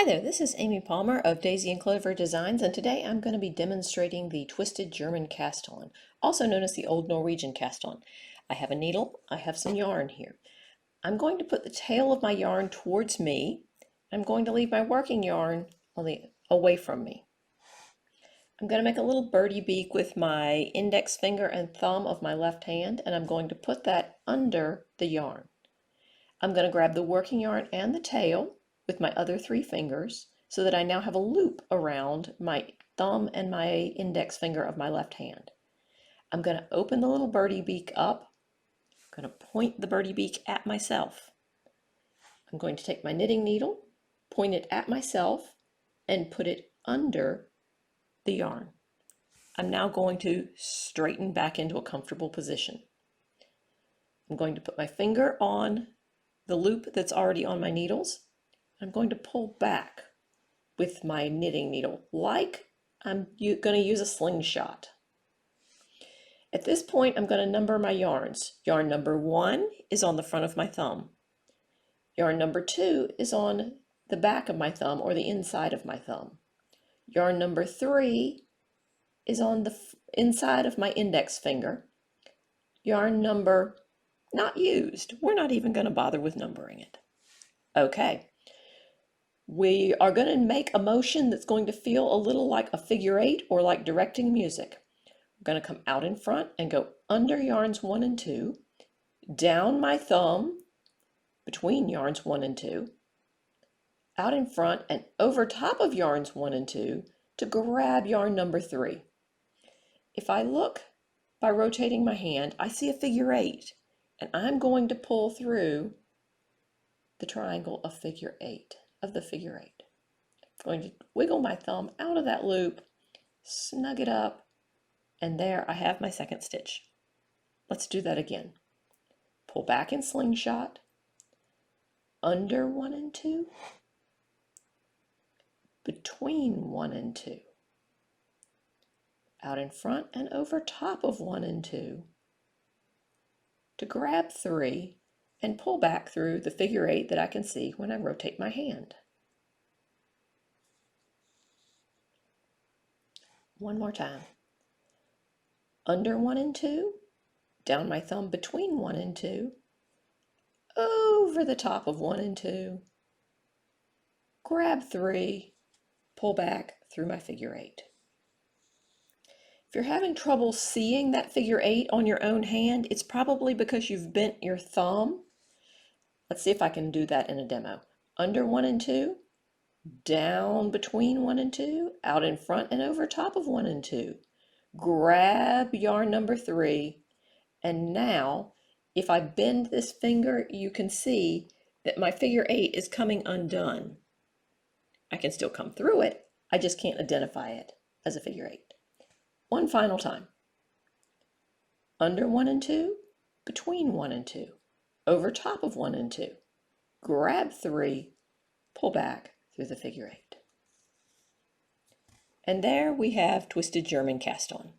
Hi there, this is Amy Palmer of Daisy and Clover Designs, and today I'm going to be demonstrating the twisted German cast on, also known as the Old Norwegian cast on. I have a needle, I have some yarn here. I'm going to put the tail of my yarn towards me. I'm going to leave my working yarn away from me. I'm going to make a little birdie beak with my index finger and thumb of my left hand, and I'm going to put that under the yarn. I'm going to grab the working yarn and the tail with my other three fingers so that I now have a loop around my thumb and my index finger of my left hand. I'm going to open the little birdie beak up. I'm going to point the birdie beak at myself. I'm going to take my knitting needle, point it at myself, and put it under the yarn. I'm now going to straighten back into a comfortable position. I'm going to put my finger on the loop that's already on my needles. I'm going to pull back with my knitting needle like I'm going to use a slingshot. At this point, I'm going to number my yarns. Yarn number 1 is on the front of my thumb. Yarn number 2 is on the back of my thumb or the inside of my thumb. Yarn number 3 is on the inside of my index finger. Yarn number not used. We're not even going to bother with numbering it. Okay. We are going to make a motion that's going to feel a little like a figure 8 or like directing music. I'm going to come out in front and go under yarns 1 and 2, down my thumb between yarns 1 and 2, out in front and over top of yarns 1 and 2 to grab yarn number 3. If I look by rotating my hand, I see a figure 8, and I'm going to pull through the triangle of figure 8. Of the figure 8. I'm going to wiggle my thumb out of that loop, snug it up, and there I have my second stitch. Let's do that again. Pull back in slingshot, under 1 and 2, between 1 and 2, out in front and over top of 1 and 2, to grab 3, and pull back through the figure 8 that I can see when I rotate my hand. One more time. Under 1 and 2, down my thumb between 1 and 2, over the top of 1 and 2, grab 3, pull back through my figure 8. If you're having trouble seeing that figure 8 on your own hand, it's probably because you've bent your thumb. Let's see if I can do that in a demo. Under 1 and 2, down between 1 and 2, out in front and over top of 1 and 2. Grab yarn number 3, and now if I bend this finger, you can see that my figure 8 is coming undone. I can still come through it, I just can't identify it as a figure 8. One final time. Under 1 and 2, between 1 and 2. Over top of 1 and 2, grab 3, pull back through the figure 8. And there we have twisted German cast on.